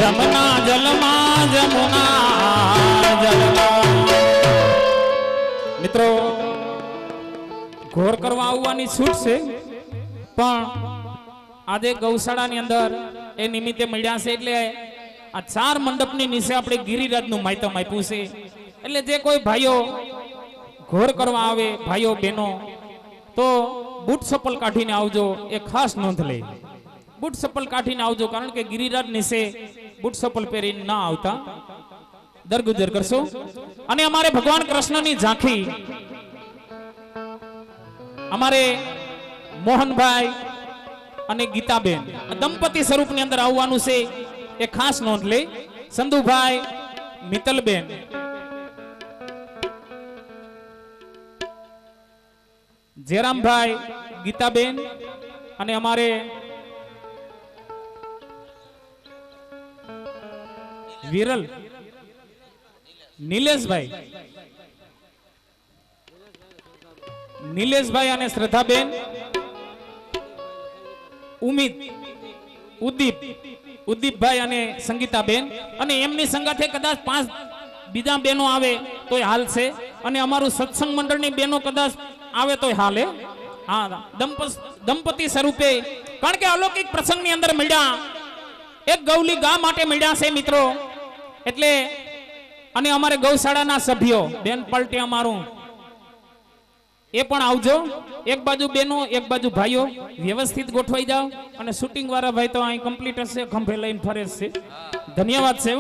જમના જલમાં જમુના જલમાં મિત્રો ઘોર કરવા આવવાની છૂટ છે પણ આજે ગૌશાળાની અંદર એ નિમિત્તે મળ્યા છે એટલે આ ચાર મંડપની નીચે આપણે ગિરિરાજનું માયતમ આપ્યું છે એટલે જે કોઈ ભાઈઓ ઘોર કરવા આવે ભાઈઓ બહેનો તો બૂટ ચપ્પલ કાઢીને આવજો એ ખાસ નોંધ લે બૂટ ચપ્પલ કાઢીને આવજો કારણ કે ગિરિરાજ નીચે બૂટ ચપ્પલ પહેરીને ના આવતા દરગુજર કરશો અને અમારે ભગવાન કૃષ્ણની ઝાંખી અમારે મોહનભાઈ અને ગીતાબેન દંપતી સ્વરૂપની અંદર આવવાનું છે એ ખાસ નોંધ લે સંધુભાઈ મિત્તલબેન જયરામભાઈ ગીતાબેન અને અમારે વિરલ નિલેશભાઈ અને શ્રદ્ધાબેન ઉદીપભાઈ અને સંગીતાબેન અને એમની સંગાથે કદાચ 5 બીજા બહેનો આવે તોય હાલ છે અને અમારું સત્સંગ મંડળની બહેનો કદાચ આવે તોય હાલે હા દંપતી સ્વરૂપે કારણ કે અલૌકિક પ્રસંગની અંદર મળ્યા એક ગૌલી ગા માટે મળ્યા છે મિત્રો એટલે અને અમારે ગૌશાળાના સભ્યો બેન પલટી અમારું એ પણ આવજો એક બાજુ બેનો એક બાજુ ભાઈઓ વ્યવસ્થિત ગોઠવાઈ જાઓ અને શૂટિંગ વાળા ભાઈ તો અહીં કમ્પ્લીટ હશે ખંભે લઈને ફરે છે ધન્યવાદ છે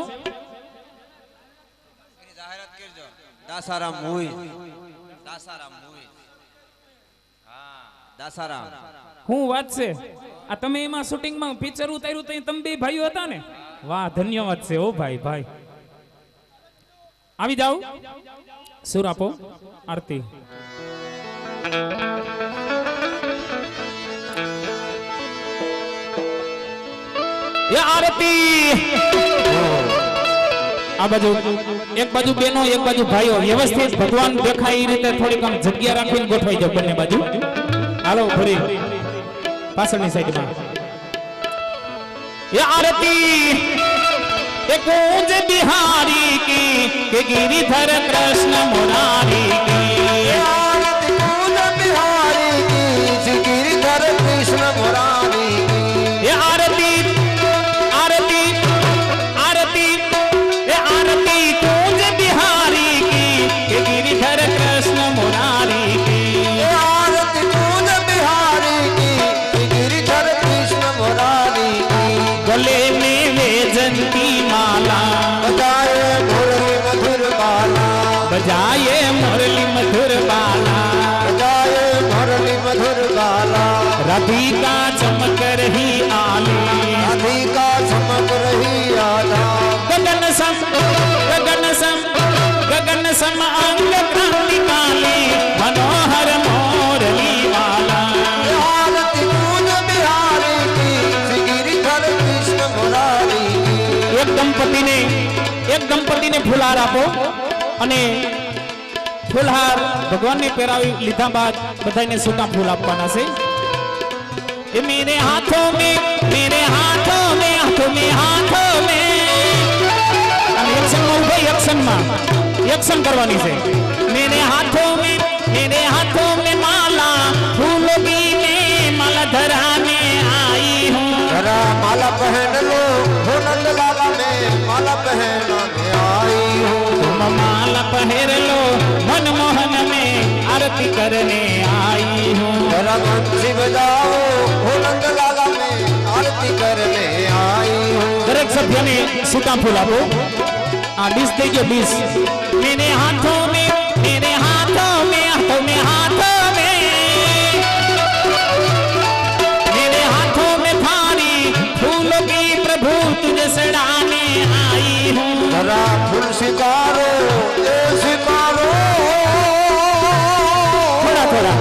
જાહેરાત કરજો દાસારામ મૂવી હા દાસારામ હું વાત છે આ તમે એમાં શૂટિંગમાં પિક્ચર ઉતાર્યું તો તમે બે ભાઈઓ હતા ને વાહ ધન્યવાદ છે ઓ ભાઈ ભાઈ આવી જાઓ સુર આપો આરતી આરતી આ બાજુ એક બાજુ બેનો એક બાજુ ભાઈઓ વ્યવસ્થિત ભગવાન દેખાય એ રીતે થોડીક આમ જગ્યા રાખીને ગોઠવાઈ જાવ બંને બાજુ હાલો ફરી પાછળની સાઈડમાં ये आरती ये कूंज बिहारी की के गिरिधर कृष्ण मुरारी की आरती कूंज बिहारी की गिरिधर कृष्ण मुरारी ये आरती आरती आरती ये आरती कूंज बिहारी की के गिरिधर कृष्ण मुरारी की आरती कूंज बिहारी की गिरिधर कृष्ण मुरारी गले में वेजंती माला बजाए मुरली मधुर बाला बजाए मुरली मधुर बाला बजाए मुरली मधुर बाला राधिका चमक रही आली राधिका चमक रही आला गगन सम अंग क्रांतिकाली मनोहर मोरली वाला आरती कूंज बिहारी की गिरिधर कृष्ण मुरारी एक दंपति ने फूलहार आपो अने फूलहार भगवान ने पहरावी लीधा बाद बधाईने सूटा फूल आपवाना छे ये मेरे हाथों में एक्शन करवानी छे मेरे हाथों में माला फूलों की मैं माला धराने आई हूँ जरा माला पहन लो हो नंद लाला में माला पहनाने आई हूँ तुम माला पहन लो मनमोहन में आरती करने आई हूँ जरा बंसी बजाओ हो नंद लाला में आरती करने आई हूँ दरेक सभ्य ने सूटा फूल आपो आ डिश दे गयो डिश मेरे हाथों में थारी फूलों की प्रभु तुझे सड़ाने आई हूँ जरा फूल सितारो ए सितारो थोड़ा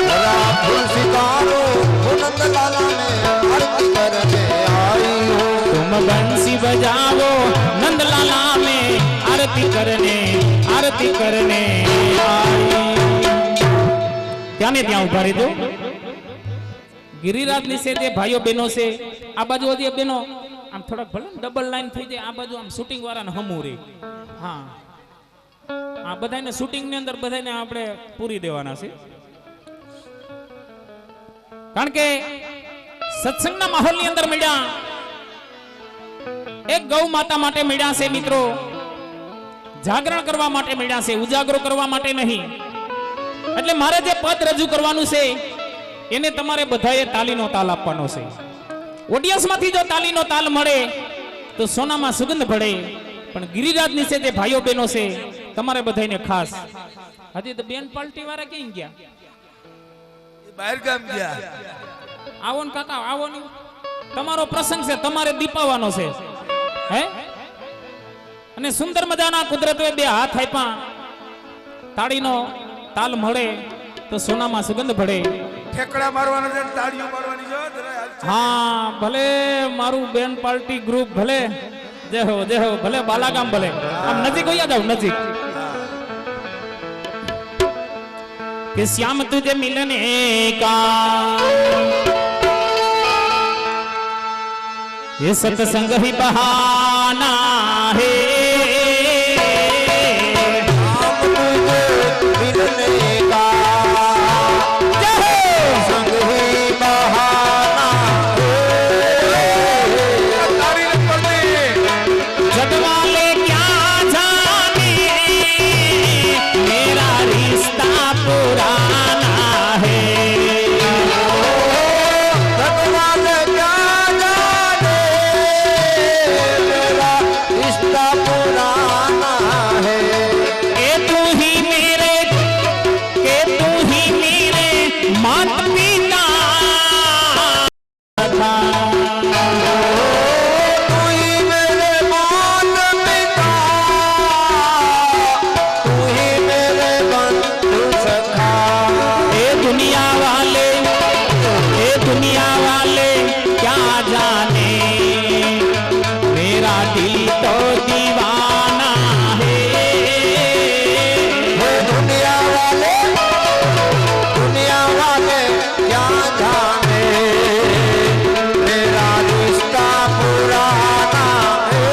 जरा फूल सितारो हो नंद लाला में आरती करने आई हूँ तुम बंसी बजाओ नंदलाला में आरती करने आई क्या ने ત્યાં ઉભા રહેજો गिरिराज ની છે તે ભાઈઓ બહેનો છે આ બાજુ હજી બહેનો આમ થોડાક ભલે ડબલ લાઈન થઈ જાય, આ બાજુ આમ શૂટિંગ વાળાને હમું રે. હા, આ બધાને શૂટિંગ ની અંદર બધાને આપણે પૂરી દેવાના છે. કારણ કે સત્સંગના માહોલની અંદર મળ્યા, એક ગૌ માતા માટે મળ્યા છે મિત્રો, જાગરણ કરવા માટે મળ્યા છે, ઉજાગરો કરવા માટે નહીં. એટલે મારે જે પદ રજૂ કરવાનું છે એને તમારે બધાએ તાલીનો તાલ આપવાનો છે. ઓડિયન્સમાંથી જો તાલીનો તાલ મળે તો સોનામાં સુગંધ ભળે. પણ ગિરિરાજ નીચે જે ભાઈઓ બહેનો છે તમારે બધાને ખાસ, હજી તો બેન પાર્ટી વાળા ક્યાં ગયા? બહાર ગામ ગયા. આવો ને કાકા, આવો ને. તમારો પ્રસંગ છે, તમારે દીપાવાનો છે. હે, અને સુંદર મજાના કુદરતે બે હાથ આપ્યા, તાળીનો તાલ મળે તો સોનામાં સુગંધ ભળે. ઠેકડા મારવાના છે, તાળીઓ મારવાની છે. જરા હાલ છે. હા, ભલે મારું બેન પાર્ટી ગ્રુપ ભલે, જય હો જય હો, ભલે બાલાગામ ભલે. આમ નજીક હોઈ જાવ, નજીક. कि श्याम तुझे मिलने का ये सत्संग ही बहाना है, मिलने का संग ही बहाना जग वाले क्या जाने मेरा रिश्ता पुराना है। भगवान क्या जाने मेरा रिश्ता पुराना है। के तू ही मेरे मात पिता था, तू ही मेरे मात पिता, तू ही मेरे बंधु सखा। ये दुनिया वाले क्या जाने मेरा दिल तो दीवाना है। हे दुनिया वाले क्या जाने मेरा रिश्ता पुराना है।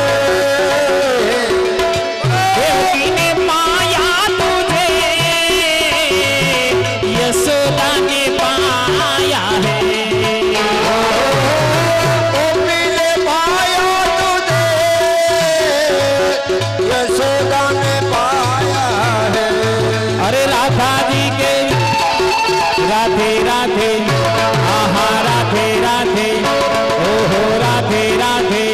देवकी ने पाया तुझे, यशोदा ने पाया है। गोपी ने पाया तुझे, यशोदा ने पाया है। अरे राधा जी के राधे राधे, आहा राधे राधे, ओहो राधे राधे,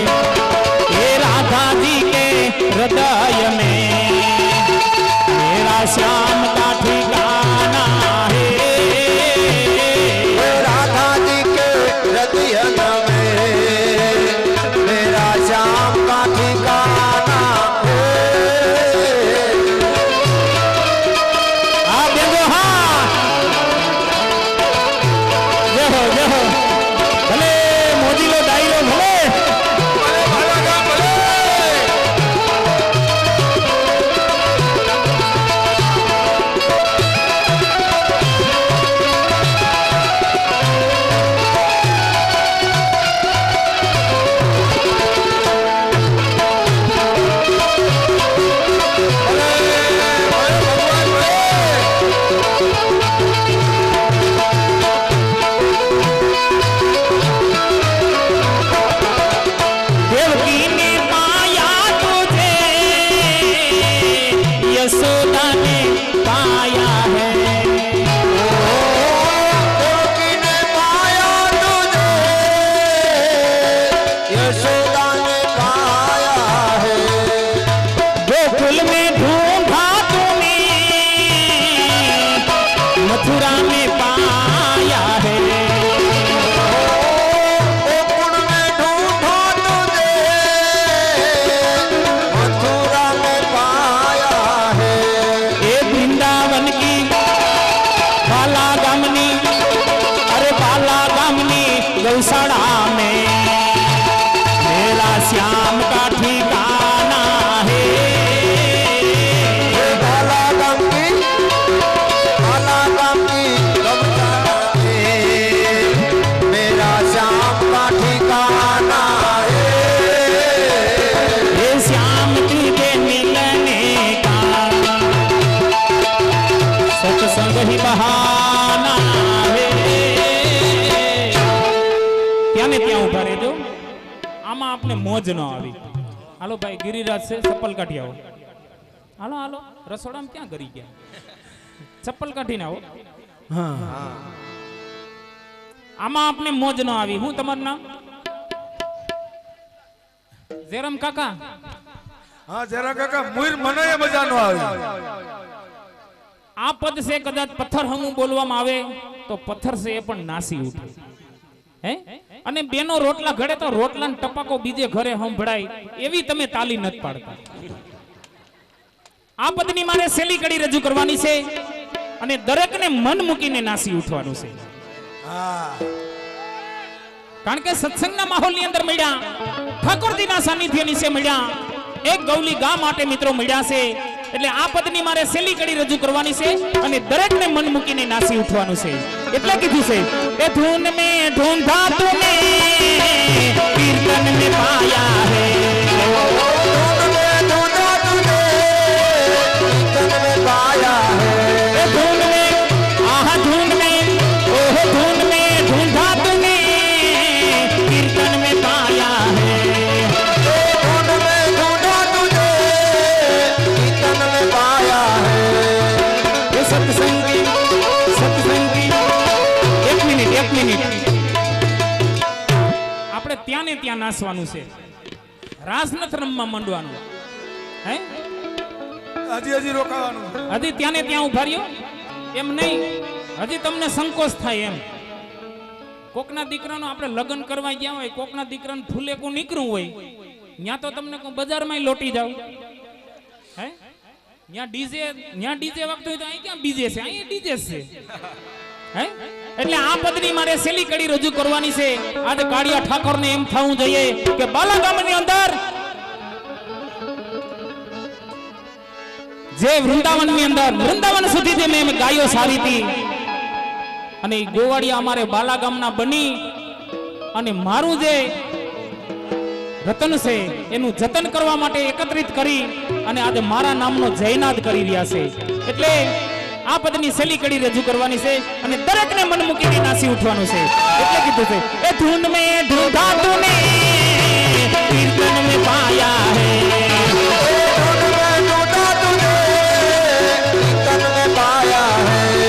ये राधा जी के हृदय में मेरा श्याम का ठिकाना है। हे राधा जी के हृदय में मेरा श्याम का ठिकाना है। आप देखो, हाँ जय हो भले मोदी लो दाई लो भले। देवकी ने पाया तुझे, यशोदा ने पाया है। देवकी ने पाया तुझे, यशोदा ने पाया है। गोकुल में ढूंढा तूने, मथुरा में पाया है। गोकुल में ढूंढा तुझे, मथुरा में पाया है। ये वृंदावन की बाला गामनी, अरे बाला गामनी गौशाला में मेरा श्याम આપને મોજ ન આવી. હાલો ભાઈ ગિરિરાજ છે, ચપ્પલ કાઢી આવો. હાલો હાલો રસોડામાં ક્યાં કરી ગયા? ચપ્પલ કાઢીને આવો. આમાં આપને મોજ ન આવી. હું તમારું નામ? જેરમ કાકા. હા જરા કાકા મુઈર મને મજા નો આવી. આ પદ છે કદાચ પથ્થર હમું બોલવામાં આવે તો પથ્થર છે એ પણ નાસી ઉઠે. હે અને બેનો રોટલા ઘડે તો રોટલાનો ટપાકો બીજે ઘરે સંભળાય એવી તમે તાલી નથી પાડતા. આ પદની મારે સેલી કડી રજૂ કરવાની છે અને દરેકને મન મૂકીને નાસી ઉઠવાનું છે. કારણ કે સત્સંગના માહોલની અંદર મળ્યા, ઠાકોરજીના સાનિધ્ય નીચે મળ્યા, એક ગૌલી ગા માટે મિત્રો મળ્યા છે. એટલે આ પદની મારે સેલી કડી રજૂ કરવાની છે અને દરેકને મન મૂકીને નાસી ઉઠવાનું છે. એટલે કીધું છે એ ધૂન મે ઢૂંઢા તુને કીર્તન મે પાયા હે, धुन में ढूंढा तूने कीर्तन में पाया है। ए धून में आहा धून में ओह धून में ढूंढा तुने कीर्तन में पाया है, धुन में ढूंढा तूने कीर्तन में पाया है। ये सत्संगी एक मिनिट આપણે ત્યાં ને ત્યાં નાસવાનું છે. રાસ નથી રમવા માંડવાનું. હે હજી રોકાવાનું છે. હજી ત્યાં ને ત્યાં ઉભા રહ્યો એમ નહીં. હજી તમને સંકોચ થાય એમ. કોકના દીકરાનો આપણે લગ્ન કરવા ગયા હોય, કોકના દીકરાનું ફૂલેકું નીકળ્યું હોય, ત્યાં તો તમને બજારમાં લોટી જાવ. હે ત્યાં ડીજે વાગતો હોય તો અહીં ક્યાં બીજે છે? અહીં ડીજે છે. હે એટલે આ પદની મારે સેલી કડી રજૂ કરવાની છે. આજે કાળિયા ઠાકોરને એમ થવું જોઈએ કે બાલા ગામની અંદર જે વૃંદાવનની અંદર વૃંદાવન સુધી જે મેં ગાયો સારી હતી અને ઈ ગોવાળિયા અમારે બાલા ગામના બની અને મારું જે રતન છે એનું જતન કરવા માટે એકત્રિત કરી અને આજે મારા નામનો જયનાદ કરી રહ્યા છે. એટલે આ પદની સેલી કડી રજૂ કરવાની છે અને દરેકને મન મૂકીને નાસી ઉઠવાનું છે. એટલે કીધું છે એ ધૂન મે ઢૂંઢા તુને કીર્તન મે પાયા હે,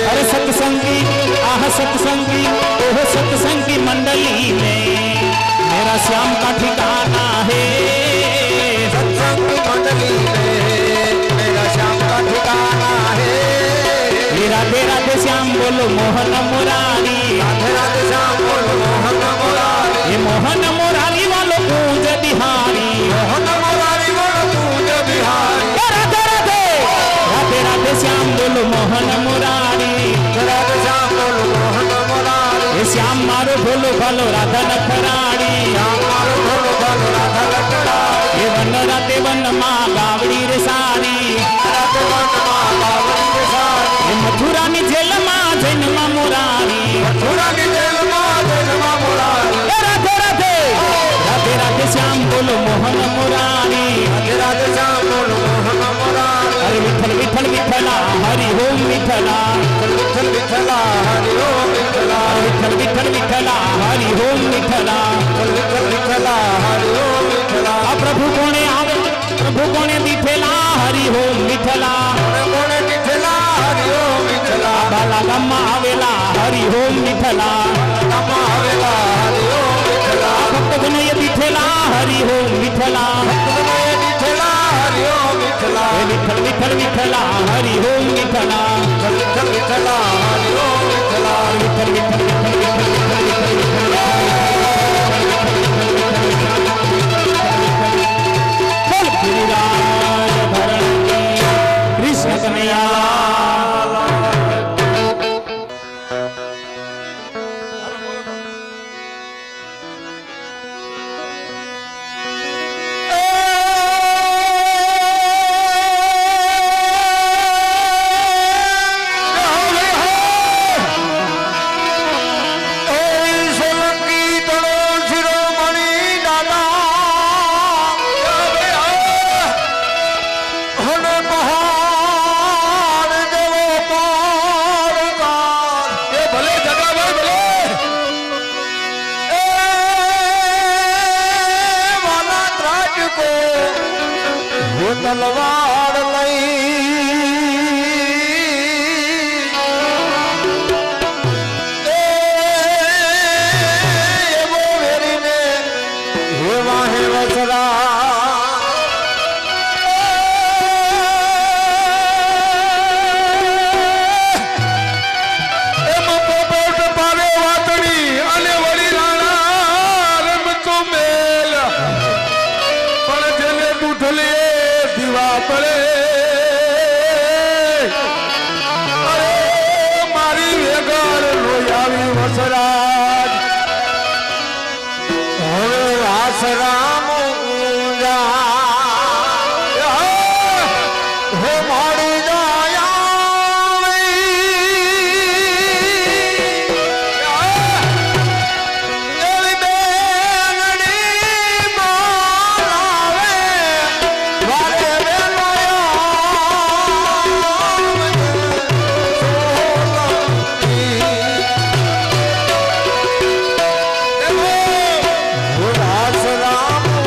अरे सत्संगी आह सत्संगी ओह सत्संगी मंडली में मेरा श्याम का ठिकाना है, सत्संग मंडली में मेरा श्याम का ठिकाना है। राधे राधे श्याम बोलो मोहन मुरारी, राधे राधे श्याम बोलो मोहन मुरारी, ये मोहन मुरारी वालो पूज बिहारी, मोहन मुरारी बोलो पूज बिहारी। राधे राधे राधे राधे श्याम बोलो मोहन मुरारी, राधे श्याम बोलो मोहन मुरारी, ये श्याम मारो भोलो भालो राधा नखराड़ी, श्याम मारो भोलो भालो राधा लकड़ारी, ये वन राते वन माँ गावड़ी रे सारी, राधे वन माँ बावरी रे सारी, ये मथुरा ની જેલમાં જન્મા મુરારી, मथुरा की जेल माँ जन्मा मुरारी। રાધે રાધે રાધે રાધे શ્યામ બોલો મોહન મુરારી, राधे राधे श्याम बोलो मोहन मुरारी, અરે વિઠ્ઠલ વિઠ્ઠલ વિઠ્ઠલા હરિ ઓમ વિઠ્ઠલા, विठ्ठल विठ्ठला हरि ओम विठ्ठला, વિઠ્ઠલ વિઠ્ઠલ વિઠ્ઠલા હરિ ઓમ વિઠ્ઠલા. विठ्ठल विठ्ठला हरि ओम विठ्ठला। આ પ્રભુ કોણે આવે પ્રભુ કોણે દીઠેલા હરિ ઓમ વિઠ્ઠલા, कोणे विठ्ठला हरि ओम विठ्ठला, બાલા ગામમાં આવેલા હરિ ઓમ વિઠ્ઠલા, नमः हवेला हरि ओम विठ्ठला, ભક્ત વિનય દીઠેલા હરિ ઓમ વિઠ્ઠલા, विठ्ठल विठ्ठला हरि ओम विठ्ठला, હે વિઠ્ઠલ વિઠ્ઠલ વિઠ્ઠલા હરિ ઓમ વિઠ્ઠલા, विठ्ठल विठ्ठला हरि ओम विठ्ठला, વિઠ્ઠલ વિઠ્ઠલ વિઠ્ઠલ વિઠ્ઠલ વિઠ્ઠલ બોલ ગિરિરાજ ધરણ કી કૃષ્ણ કનૈયા. હો તલવાર લઈ એવો વેરીને હે વાહે વસરા મારી વેગર લોયાવી વસરાજ હવે આસરામ હો મારી રામ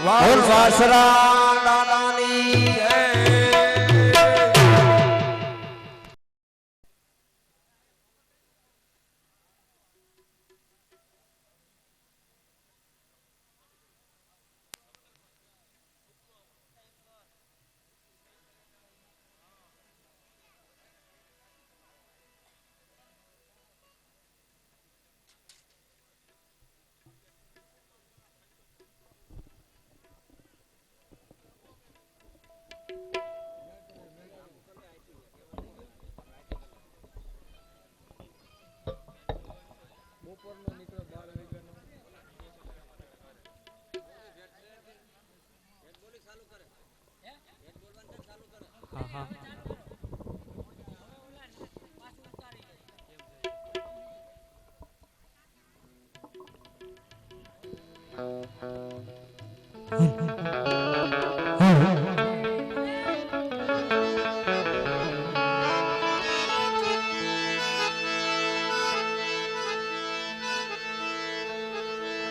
વાસરા દાદાની જય.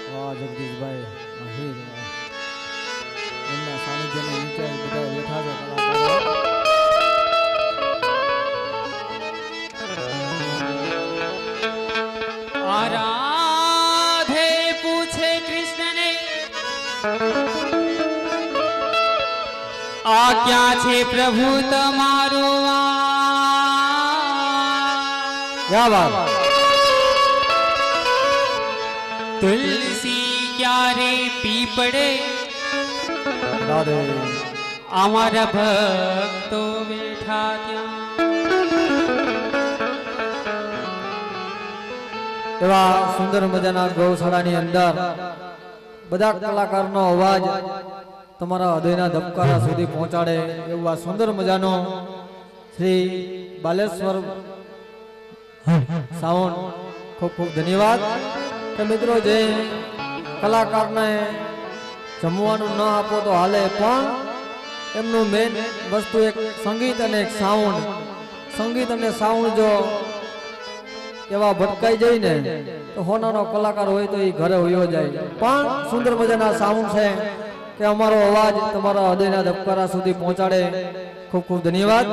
વાહ જગદીશભાઈ આહિર એમના સાનિધ્યને નીચે બધા બેઠા છે કલાકારો આરાધે પૂછે કૃષ્ણને આ ક્યાં છે પ્રભુ તમારો ક્યાં વાત તુલસી ક્યારે પીપળે રાધે અમારા ભક્તો બેઠા ત્યાં એવા સુંદર મજાના ગૌશાળાની અંદર બધા કલાકારનો અવાજ તમારા હૃદયના ધબકારા સુધી પહોંચાડે એવું આ સુંદર મજાનો શ્રી બાલેશ્વર સાઉન્ડ ખૂબ ખૂબ ધન્યવાદ કે મિત્રો જે કલાકારને જમવાનું ન આપો તો હાલે પણ એમનું મેન વસ્તુ એક સંગીત અને એક સાઉન્ડ સંગીત અને સાઉન્ડ જો એવા ભટકાઈ જાય ને તો હોનાનો કલાકાર હોય તો એ ઘરે હોયો જાય પણ સુંદર મજાના સાઉન્ડ છે કે અમારો અવાજ તમારા હૃદયના ધબકારા સુધી પહોંચાડે ખૂબ ખૂબ ધન્યવાદ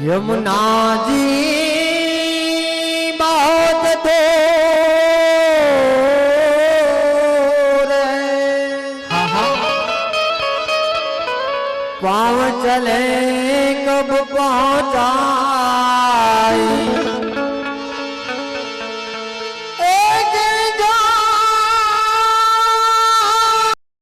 यमुना जी बहुत दूर पाँव चले कब पहुँचा